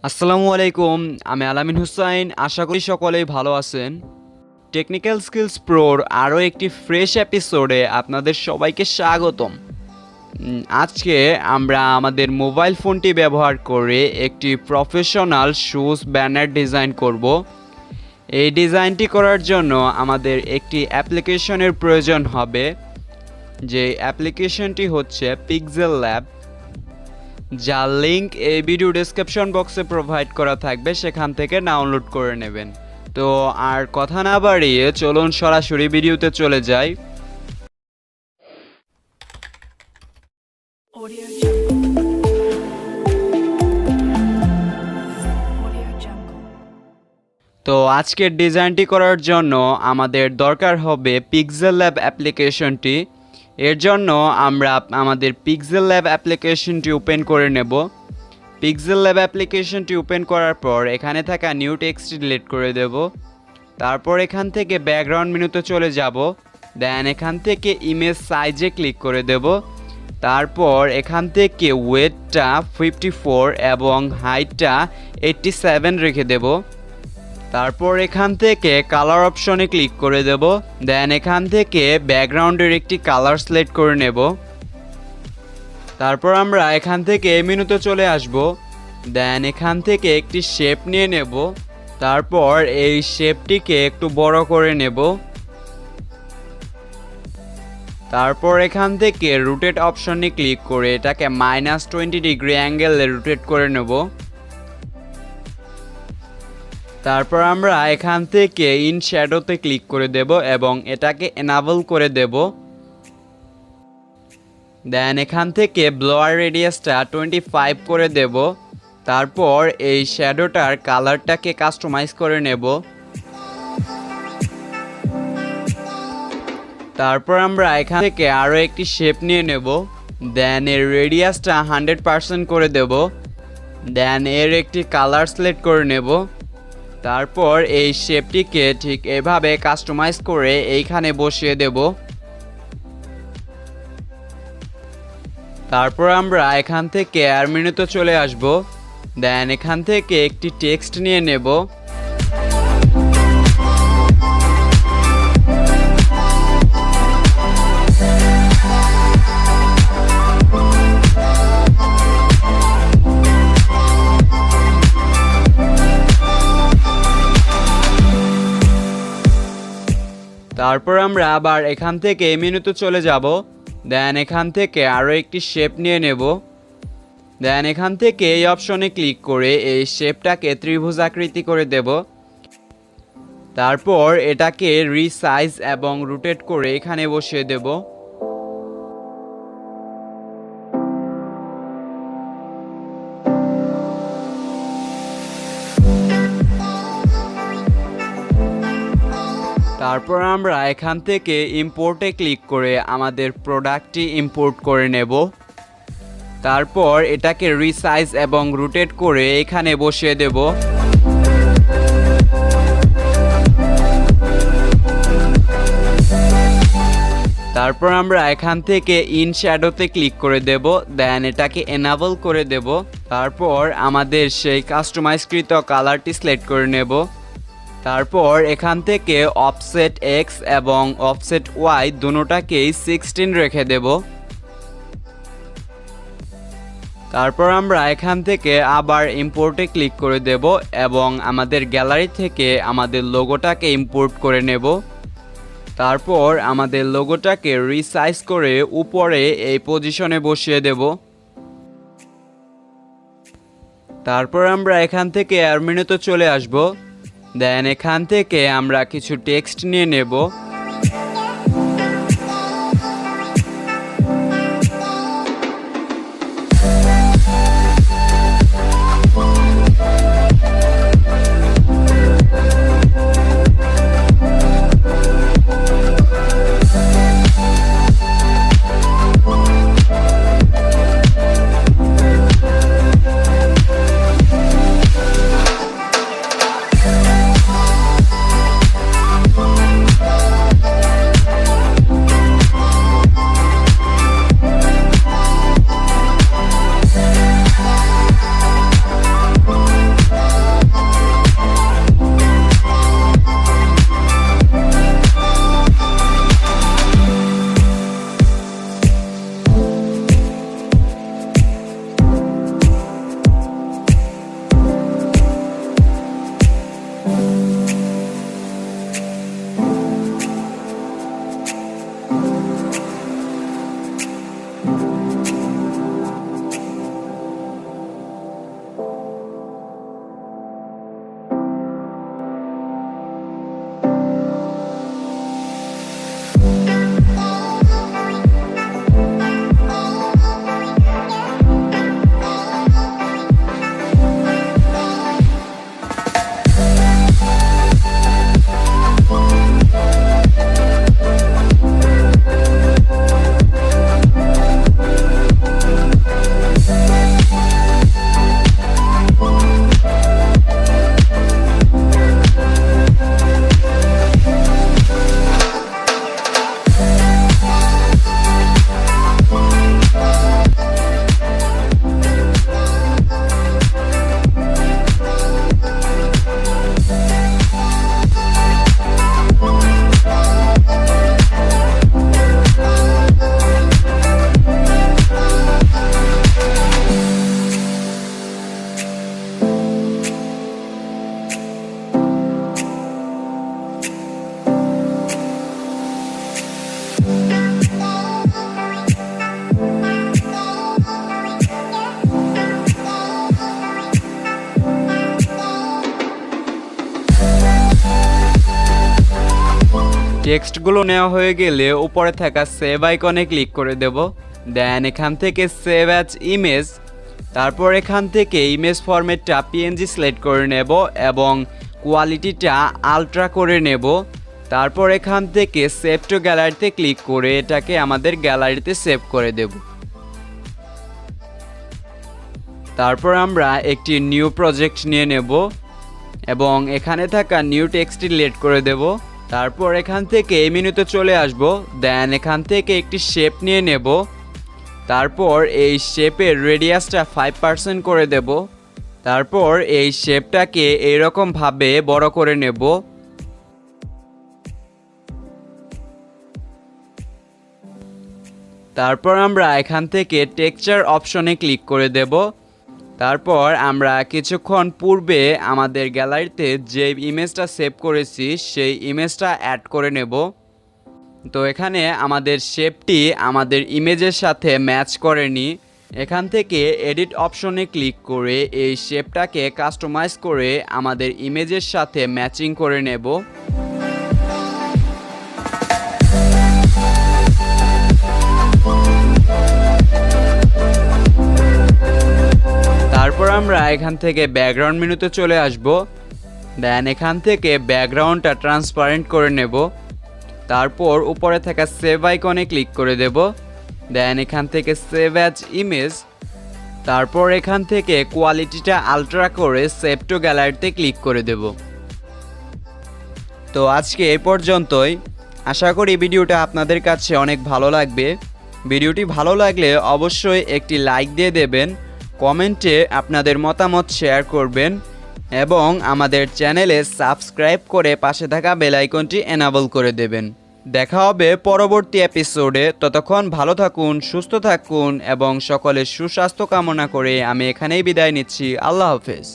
আসসালামু আলাইকুম, আমি আলামিন হুসাইন। আশা করি সকলেই ভালো আছেন। টেকনিক্যাল স্কিলস প্রোর আরও একটি ফ্রেশ এপিসোডে আপনাদের সবাইকে স্বাগতম। আজকে আমরা আমাদের মোবাইল ফোনটি ব্যবহার করে একটি প্রফেশনাল শুজ ব্যানার ডিজাইন করব। এই ডিজাইনটি করার জন্য আমাদের একটি অ্যাপ্লিকেশনের প্রয়োজন হবে, যে অ্যাপ্লিকেশনটি হচ্ছে Pixellab, যার লিঙ্ক এই ভিডিও ডেসক্রিপশন বক্সে প্রোভাইড করা থাকবে, সেখান থেকে ডাউনলোড করে নেবেন। তো আর কথা না বাড়িয়ে চলুন সরাসরি ভিডিওতে চলে যাই। তো আজকের ডিজাইনটি করার জন্য আমাদের দরকার হবে Pixellab অ্যাপ্লিকেশনটি। এর জন্য আমরা আমাদের Pixellab অ্যাপ্লিকেশনটি ওপেন করে নেব। Pixellab অ্যাপ্লিকেশনটি ওপেন করার পর এখানে থাকা নিউ টেক্সট ডিলিট করে দেব। তারপর এখান থেকে ব্যাকগ্রাউন্ড মেনুতে চলে যাব। দেন এখান থেকে ইমেজ সাইজে ক্লিক করে দেব। তারপর এখান থেকে ওয়েটটা 54 এবং হাইটটা 87 রেখে দেব। তারপর এখান থেকে কালার অপশনে ক্লিক করে দেব। দেন এখান থেকে ব্যাকগ্রাউন্ডের একটি কালার সিলেক্ট করে নেব। তারপর আমরা এখান থেকে মেনুতে চলে আসব। দেন এখান থেকে একটি শেপ নিয়ে নেব। তারপর এই শেপটিকে একটু বড় করে নেব। তারপর এখান থেকে রোটেট অপশনে ক্লিক করে এটাকে -20 ডিগ্রি অ্যাঙ্গেলে রোটেট করে নেব। তারপর আমরা এখান থেকে ইন শ্যাডোতে ক্লিক করে দেব এবং এটাকে এনাবল করে দেব। দেন এখান থেকে ব্লোয়ার রেডিয়াসটা 25 করে দেব। তারপর এই শ্যাডোটার কালারটাকে কাস্টমাইজ করে নেব। তারপর আমরা এখান থেকে আরও একটি শেপ নিয়ে নেব। দেন এর রেডিয়াসটা 100% করে দেব। দেন এর একটি কালার সিলেক্ট করে নেব। তারপর এই শেপটিকে ঠিক এভাবে কাস্টমাইজ করে এইখানে বসিয়ে দেব। তারপর আমরা এখান থেকে আর মেনুতে চলে আসব। দেন এখান থেকে একটি টেক্সট নিয়ে নেব। তারপর আমরা আবার এখান থেকে এই মেনুতে চলে যাব। দেন এখান থেকে আরও একটি শেপ নিয়ে নেব। দেন এখান থেকে এই অপশনে ক্লিক করে এই শেপটাকে ত্রিভুজ আকৃতি করে দেব। তারপর এটাকে রিসাইজ এবং রোটেট করে এখানে বসিয়ে দেব। তারপর আমরা এখান থেকে ইম্পোর্টে ক্লিক করে আমাদের প্রোডাক্টটি ইম্পোর্ট করে নেব। তারপর এটাকে রিসাইজ এবং রোটেট করে এখানে বসিয়ে দেব। তারপর আমরা এখান থেকে ইন শ্যাডোতে ক্লিক করে দেব। দেন এটাকে এনাবল করে দেব। তারপর আমাদের সেই কাস্টমাইজকৃত কালারটি সিলেক্ট করে নেব। তারপর এখান থেকে অফসেট এক্স এবং অফসেট ওয়াই দুটোটাকেই 16 রেখে দেব। তারপর আমরা এখান থেকে আবার ইম্পোর্টে ক্লিক করে দেব এবং আমাদের গ্যালারি থেকে আমাদের লোগোটাকে ইম্পোর্ট করে নেব। তারপর আমাদের লোগোটাকে রিসাইজ করে উপরে এই পজিশনে বসিয়ে দেব। তারপর আমরা এখান থেকে আর মেনুতে চলে আসব। দেন এখান থেকে আমরা কিছু টেক্সট নিয়ে নেব। টেক্সটগুলো নেওয়া হয়ে গেলে উপরে থাকা সেভ আইকনে ক্লিক করে দেব। দেন এখান থেকে সেভ অ্যাজ ইমেজ, তারপর এখান থেকে ইমেজ ফরম্যাটটা পিএনজি সিলেক্ট করে নেব এবং কোয়ালিটিটা আলট্রা করে নেব। তারপর এখান থেকে সেভ টু গ্যালারিতে ক্লিক করে এটাকে আমাদের গ্যালারিতে সেভ করে দেব। তারপর আমরা একটি নিউ প্রজেক্ট নিয়ে নেব এবং এখানে থাকা নিউ টেক্সটটি সিলেক্ট করে দেব। তারপর এখান থেকে এই মেনুতে চলে আসব। দেন এখান থেকে একটি শেপ নিয়ে নেব। তারপর এই শেপের রেডিয়াসটা 5% করে দেব। তারপর এই শেপটাকে এইরকমভাবে বড় করে নেব। তারপর আমরা এখান থেকে টেক্সচার অপশনে ক্লিক করে দেব। তারপর আমরা কিছুক্ষণ পূর্বে আমাদের গ্যালারিতে যে ইমেজটা সেভ করেছি সেই ইমেজটা অ্যাড করে নেব। তো এখানে আমাদের শেপটি আমাদের ইমেজের সাথে ম্যাচ করেনি। এখান থেকে এডিট অপশনে ক্লিক করে এই শেপটাকে কাস্টমাইজ করে আমাদের ইমেজের সাথে ম্যাচিং করে নেব। তারপর আমরা এখান থেকে ব্যাকগ্রাউন্ড মেনুতে চলে আসব। দেন এখান থেকে ব্যাকগ্রাউন্ডটা ট্রান্সপারেন্ট করে নেব। তারপর উপরে থাকা সেভ আইকনে ক্লিক করে দেব। দেন এখান থেকে সেভ অ্যাজ ইমেজ, তারপর এখান থেকে কোয়ালিটিটা আলট্রা করে সেভ টু গ্যালারিতে ক্লিক করে দেব। তো আজকে এই পর্যন্তই। আশা করি ভিডিওটা আপনাদের কাছে অনেক ভালো লাগবে। ভিডিওটি ভালো লাগলে অবশ্যই একটি লাইক দিয়ে দেবেন, কমেন্টে আপনাদের মতামত শেয়ার করবেন এবং আমাদের চ্যানেলে সাবস্ক্রাইব করে পাশে থাকা বেল আইকনটি এনাবল করে দেবেন। দেখা হবে পরবর্তী এপিসোডে। ততক্ষণ ভালো থাকুন, সুস্থ থাকুন এবং সকলের সুস্বাস্থ্য কামনা করে আমি এখানেই বিদায় নিচ্ছি। আল্লাহ হাফেজ।